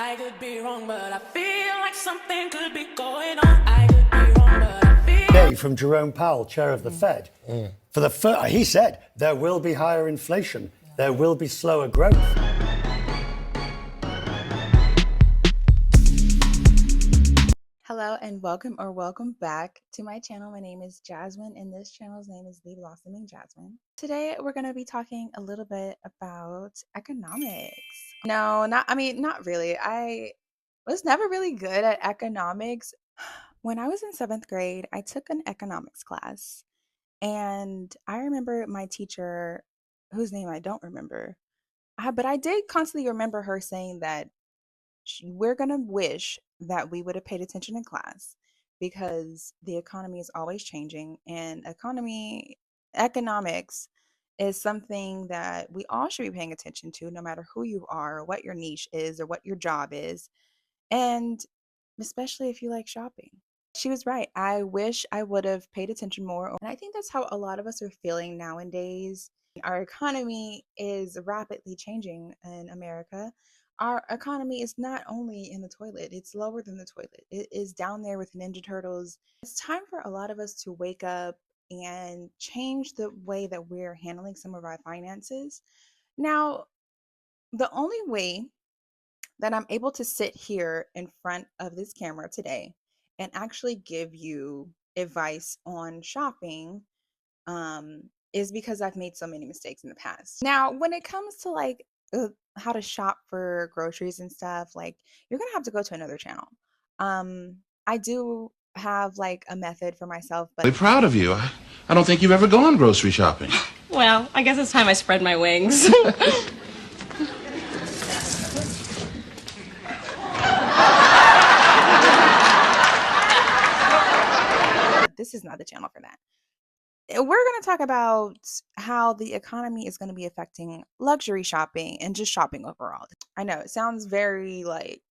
I could be wrong, but I feel like something could be going on. I could be wrong, but I feel. Today from Jerome Powell, chair of the Fed. For the he said there will be higher inflation, there will be slower growth. Hello and welcome back to my channel. My name is Jasmine and this channel's name is The Blossoming Jasmine. Today we're going to be talking a little bit about economics. Not really. I was never really good at economics. When I was in 7th grade, I took an economics class and I remember my teacher, whose name I don't remember, but I did constantly remember her saying that we're going to wish that we would have paid attention in class because the economy is always changing, and economics is something that we all should be paying attention to, no matter who you are, or what your niche is, or what your job is, and especially if you like shopping. She was right. I wish I would have paid attention more. And I think that's how a lot of us are feeling nowadays. Our economy is rapidly changing in America. Our economy is not only in the toilet, it's lower than the toilet. It is down there with Ninja Turtles. It's time for a lot of us to wake up and change the way that we're handling some of our finances. Now, the only way that I'm able to sit here in front of this camera today and actually give you advice on shopping is because I've made so many mistakes in the past. Now, when it comes to how to shop for groceries and stuff, like, you're gonna have to go to another channel. I do have like a method for myself, but I'm proud of you. I don't think you've ever gone grocery shopping. Well, I guess it's time I spread my wings. this is not the channel for that. We're going to talk about how the economy is going to be affecting luxury shopping and just shopping overall. I know it sounds very like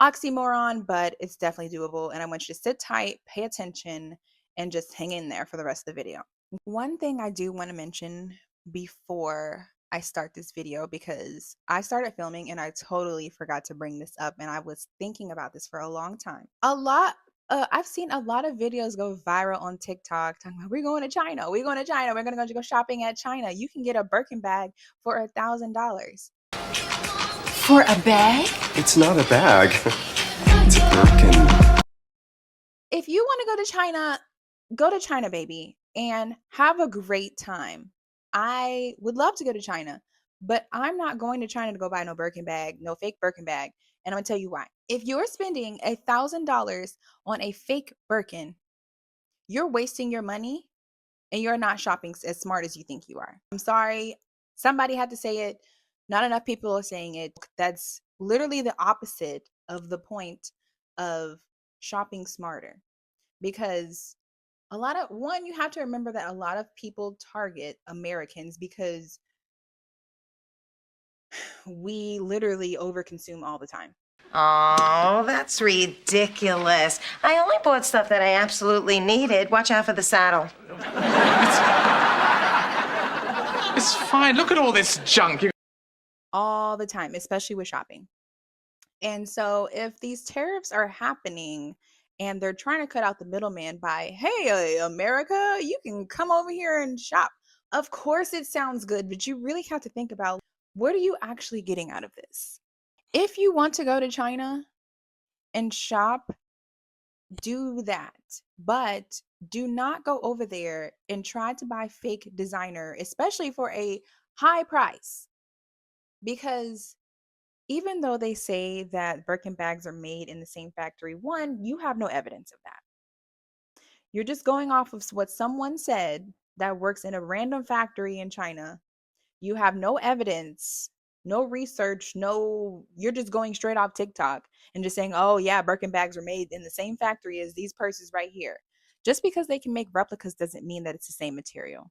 oxymoron, but it's definitely doable. And I want you to sit tight, pay attention, and just hang in there for the rest of the video. One thing I do want to mention before I start this video, because I started filming and I totally forgot to bring this up, and I was thinking about this for a long time. I've seen a lot of videos go viral on TikTok talking about, we're going to China, we're going to China, we're going to go shopping at China. You can get a Birkin bag for $1,000. For a bag? It's not a bag. It's a Birkin. If you want to go to China, baby, and have a great time. I would love to go to China, but I'm not going to China to go buy no Birkin bag, no fake Birkin bag. And I'm going to tell you why. If you're spending $1,000 on a fake Birkin, you're wasting your money and you're not shopping as smart as you think you are. I'm sorry. Somebody had to say it. Not enough people are saying it. That's literally the opposite of the point of shopping smarter. Because you have to remember that a lot of people target Americans because we literally overconsume all the time. Oh, that's ridiculous. I only bought stuff that I absolutely needed. Watch out for the saddle. It's fine. Look at all this junk. All the time, especially with shopping. And so if these tariffs are happening and they're trying to cut out the middleman by, hey, America, you can come over here and shop. Of course it sounds good, but you really have to think about, what are you actually getting out of this? If you want to go to China and shop, do that. But do not go over there and try to buy fake designer, especially for a high price. Because even though they say that Birkin bags are made in the same factory, one, you have no evidence of that. You're just going off of what someone said that works in a random factory in China. You have no evidence, no research, you're just going straight off TikTok and just saying, oh yeah, Birkin bags are made in the same factory as these purses right here. Just because they can make replicas doesn't mean that it's the same material.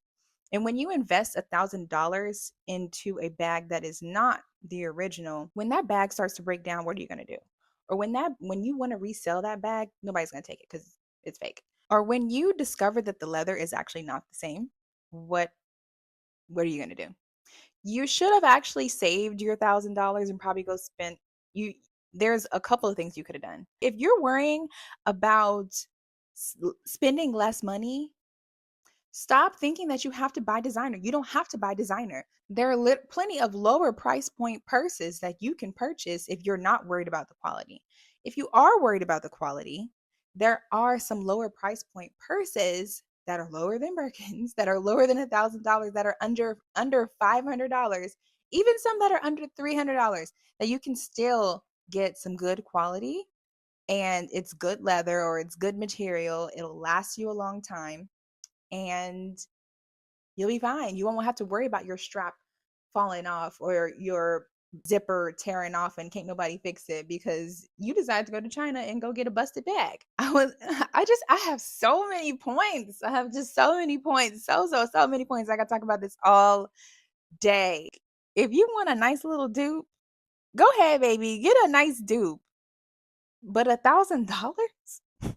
And when you invest $1,000 into a bag that is not the original, when that bag starts to break down, what are you going to do? Or when you want to resell that bag, nobody's going to take it because it's fake. Or when you discover that the leather is actually not the same, what are you going to do? You should have actually saved your $1,000 and probably there's a couple of things you could have done. If you're worrying about spending less money, stop thinking that you have to buy designer. You don't have to buy designer. There are plenty of lower price point purses that you can purchase if you're not worried about the quality. If you are worried about the quality, there are some lower price point purses that are lower than Birkins, that are lower than $1,000, that are under $500, even some that are under $300, that you can still get some good quality, and it's good leather or it's good material. It'll last you a long time, and you'll be fine. You won't have to worry about your strap falling off or your zipper tearing off and can't nobody fix it because you decided to go to China and go get a busted bag. I have so many points. I have just so many points. So many points. I got to talk about this all day. If you want a nice little dupe, go ahead, baby. Get a nice dupe. But $1,000?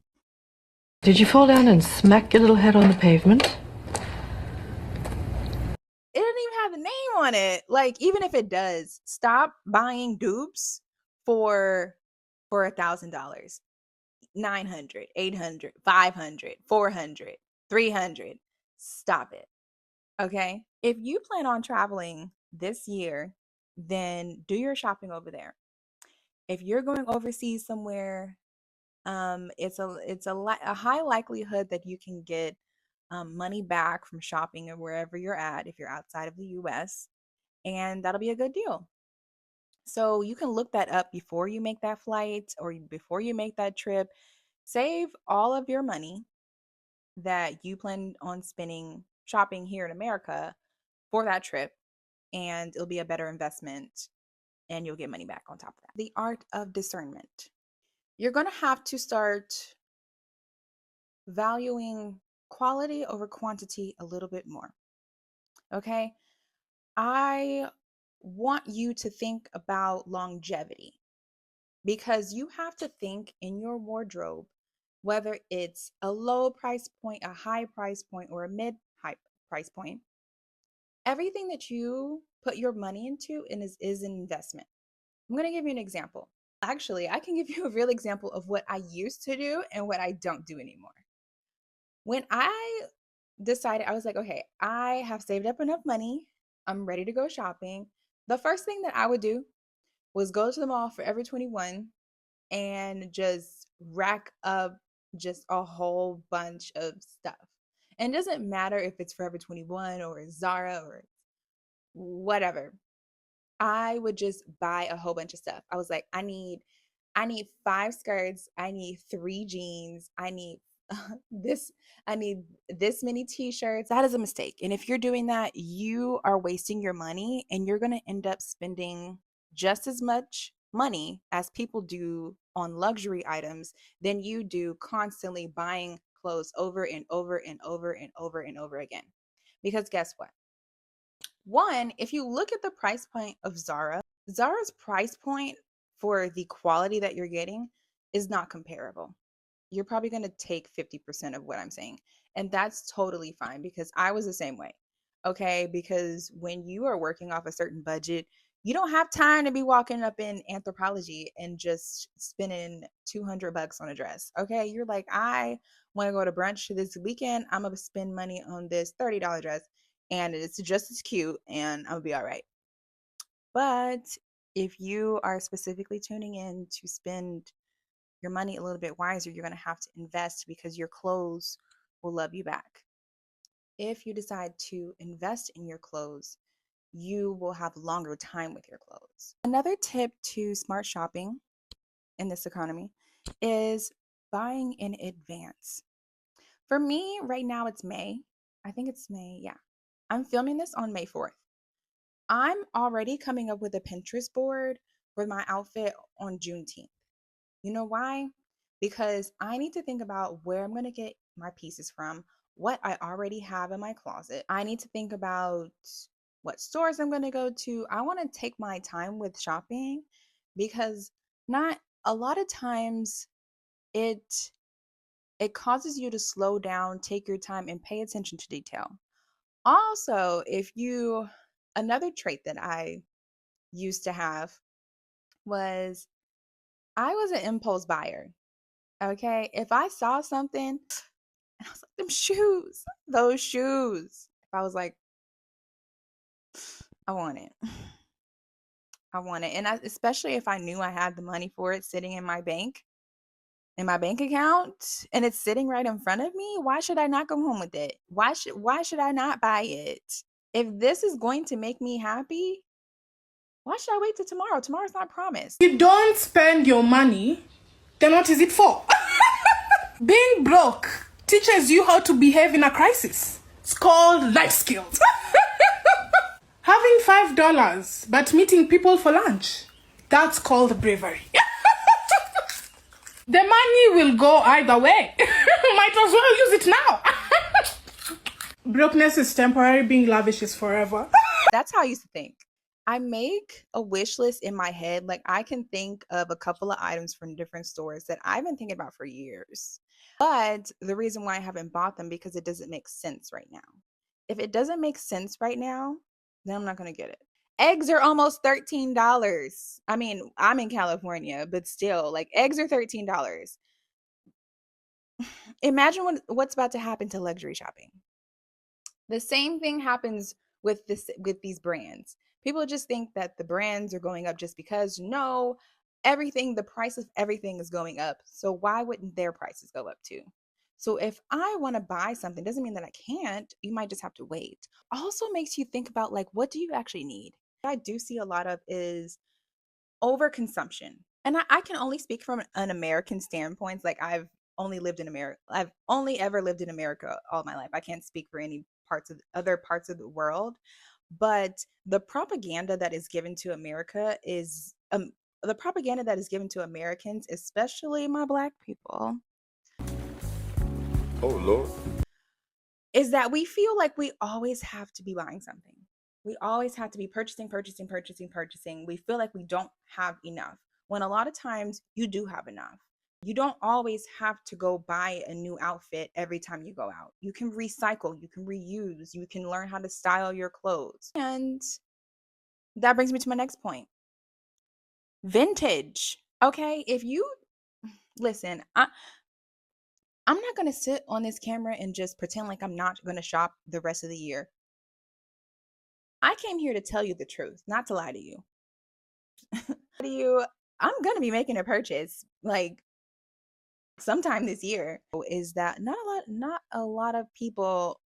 Did you fall down and smack your little head on the pavement? It doesn't even have the name on it. Like, even if it does, stop buying dupes for $1,000. 900, 800, 500, 400, 300. Stop it. Okay? If you plan on traveling this year, then do your shopping over there. If you're going overseas somewhere, it's a high likelihood that you can get money back from shopping or wherever you're at if you're outside of the US, and that'll be a good deal. So you can look that up before you make that flight or before you make that trip. Save all of your money that you plan on spending shopping here in America for that trip, and it'll be a better investment and you'll get money back on top of that. The art of discernment. You're going to have to start valuing quality over quantity a little bit more. Okay? I want you to think about longevity because you have to think in your wardrobe, whether it's a low price point, a high price point, or a mid high price point. Everything that you put your money into is an investment. I'm going to give you an example. Actually, I can give you a real example of what I used to do and what I don't do anymore. When I decided, I was like, okay, I have saved up enough money. I'm ready to go shopping. The first thing that I would do was go to the mall Forever 21 and just rack up just a whole bunch of stuff. And it doesn't matter if it's Forever 21 or Zara or whatever. I would just buy a whole bunch of stuff. I was like, I need 5 skirts, I need 3 jeans, I need this I need this many t-shirts. That is a mistake. And if you're doing that, you are wasting your money and you're going to end up spending just as much money as people do on luxury items than you do constantly buying clothes over and over and over and over and over again. Because guess what? One, if you look at the price point of Zara's price point for the quality that you're getting is not comparable. You're probably going to take 50% of what I'm saying. And that's totally fine because I was the same way. Okay. Because when you are working off a certain budget, you don't have time to be walking up in Anthropology and just spending $200 on a dress. Okay. You're like, I want to go to brunch this weekend. I'm going to spend money on this $30 dress and it's just as cute and I'm going to be all right. But if you are specifically tuning in to spend your money a little bit wiser, you're going to have to invest because your clothes will love you back. If you decide to invest in your clothes, you will have longer time with your clothes. Another tip to smart shopping in this economy is buying in advance. For me, right now it's May. I think it's May. Yeah. I'm filming this on May 4th. I'm already coming up with a Pinterest board for my outfit on Juneteenth. You know why? Because I need to think about where I'm going to get my pieces from, what I already have in my closet. I need to think about what stores I'm going to go to. I want to take my time with shopping because not a lot of times it causes you to slow down, take your time and pay attention to detail. Also, another trait that I used to have was I was an impulse buyer. Okay. If I saw something and I was like, them shoes, those shoes. If I was like, I want it. I want it. And especially if I knew I had the money for it sitting in my bank account, and it's sitting right in front of me, why should I not go home with it? Why should I not buy it? If this is going to make me happy, why should I wait till tomorrow? Tomorrow's not promised. You don't spend your money, then what is it for? Being broke teaches you how to behave in a crisis. It's called life skills. Having $5 but meeting people for lunch, that's called bravery. The money will go either way. Might as well use it now. Brokenness is temporary, being lavish is forever. That's how I used to think. I make a wish list in my head. Like, I can think of a couple of items from different stores that I've been thinking about for years. But the reason why I haven't bought them because it doesn't make sense right now. If it doesn't make sense right now, then I'm not going to get it. Eggs are almost $13. I mean, I'm in California, but still, like, eggs are $13. Imagine what's about to happen to luxury shopping. The same thing happens with these brands. People just think that the brands are going up just because. No, the price of everything is going up. So why wouldn't their prices go up too? So if I want to buy something, doesn't mean that I can't. You might just have to wait. Also makes you think about, like, what do you actually need? What I do see a lot of is overconsumption. And I can only speak from an American standpoint. Like, I've only ever lived in America all my life. I can't speak for any other parts of the world. But the propaganda that is given to America is the propaganda that is given to Americans, especially my Black people. Oh, Lord. Is that we feel like we always have to be buying something. We always have to be purchasing. We feel like we don't have enough, when a lot of times you do have enough. You don't always have to go buy a new outfit every time you go out. You can recycle, you can reuse, you can learn how to style your clothes. And that brings me to my next point. Vintage. Okay, if you listen, I'm not going to sit on this camera and just pretend like I'm not going to shop the rest of the year. I came here to tell you the truth, not to lie to you. I'm going to be making a purchase like sometime this year. Is that not a lot of people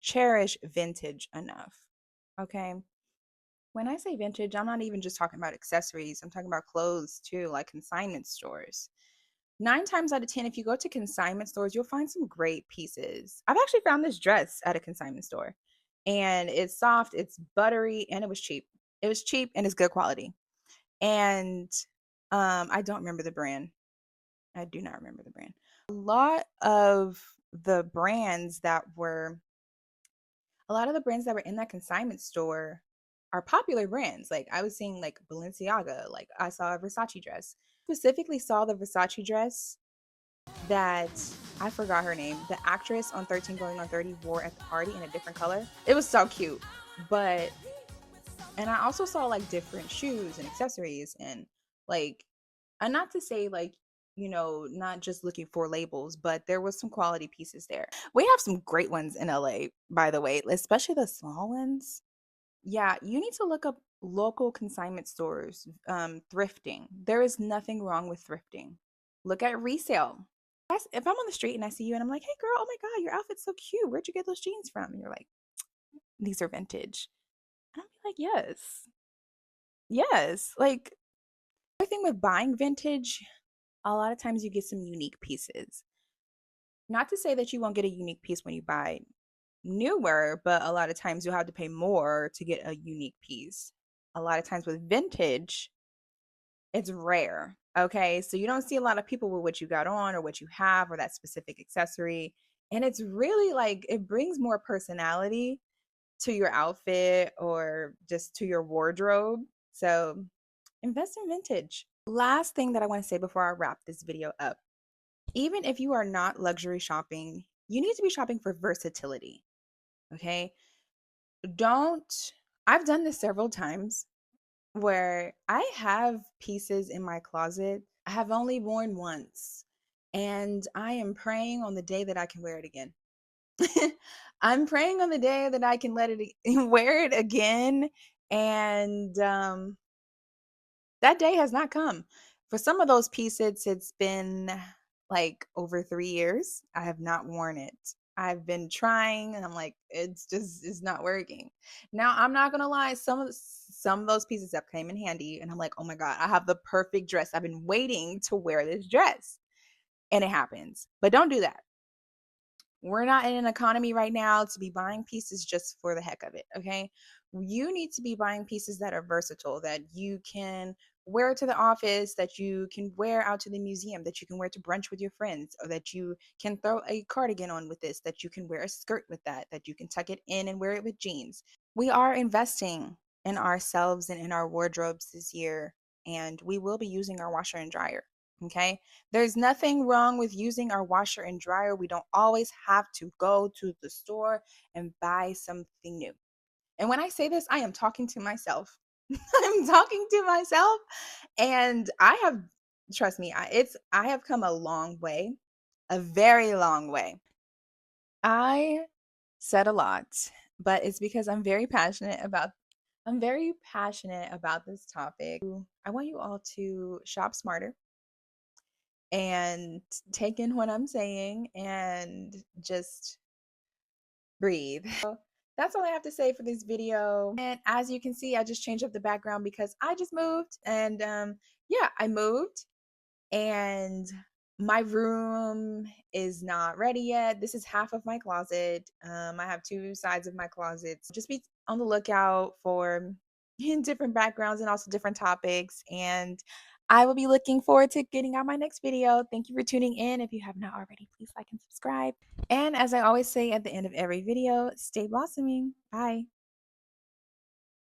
cherish vintage enough. Okay. When I say vintage, I'm not even just talking about accessories. I'm talking about clothes too, like consignment stores. 9 times out of 10, if you go to consignment stores, you'll find some great pieces. I've actually found this dress at a consignment store, and it's soft, it's buttery, and it was cheap. It was cheap and it's good quality. And I don't remember the brand. I do not remember the brand. A lot of the brands that were in that consignment store are popular brands. Like, I was seeing like Balenciaga, like I saw a Versace dress. Specifically saw the Versace dress that I forgot her name. The actress on 13 Going on 30 wore at the party in a different color. It was so cute. And I also saw like different shoes and accessories and like, and not to say like, not just looking for labels, but there was some quality pieces there. We have some great ones in LA, by the way, especially the small ones. Yeah, you need to look up local consignment stores, thrifting. There is nothing wrong with thrifting. Look at resale. If I'm on the street and I see you and I'm like, hey girl, oh my God, your outfit's so cute. Where'd you get those jeans from? And you're like, these are vintage. And I'll be like, yes. Yes. Like, the thing with buying vintage, a lot of times you get some unique pieces. Not to say that you won't get a unique piece when you buy newer, but a lot of times you'll have to pay more to get a unique piece. A lot of times with vintage, it's rare. Okay, so you don't see a lot of people with what you got on or what you have or that specific accessory. And it's really like, it brings more personality to your outfit or just to your wardrobe. So invest in vintage. Last thing that I want to say before I wrap this video up. Even if you are not luxury shopping, you need to be shopping for versatility. Okay? I've done this several times. where I have pieces in my closet I have only worn once, and I am praying on the day that I can wear it again. I'm praying on the day that I can wear it again, and that day has not come. For some of those pieces, it's been like over 3 years. I have not worn it. I've been trying, and I'm like, it's not working. Now, I'm not gonna lie, some of those pieces have came in handy, and I'm like, oh my god, I have the perfect dress. I've been waiting to wear this dress, and it happens. But don't do that. We're not in an economy right now to be buying pieces just for the heck of it, okay? You need to be buying pieces that are versatile, that you can wear to the office, that you can wear out to the museum, that you can wear to brunch with your friends, or that you can throw a cardigan on with this, that you can wear a skirt with that you can tuck it in and wear it with jeans. We are investing in ourselves and in our wardrobes this year, and we will be using our washer and dryer. Okay. There's nothing wrong with using our washer and dryer. We don't always have to go to the store and buy something new. And when I say this, I am talking to myself. I'm talking to myself. And I have, trust me, I have come a long way, a very long way. I said a lot, but it's because I'm very passionate about this topic. I want you all to shop smarter and take in what I'm saying and just breathe. So that's all I have to say for this video. And as you can see, I just changed up the background because I just moved, and yeah, I moved, and my room is not ready yet. This is half of my closet. I have two sides of my closet. So just be on the lookout for different backgrounds and also different topics. And I will be looking forward to getting out my next video. Thank you for tuning in. If you have not already, please like and subscribe. And as I always say at the end of every video, stay blossoming. Bye.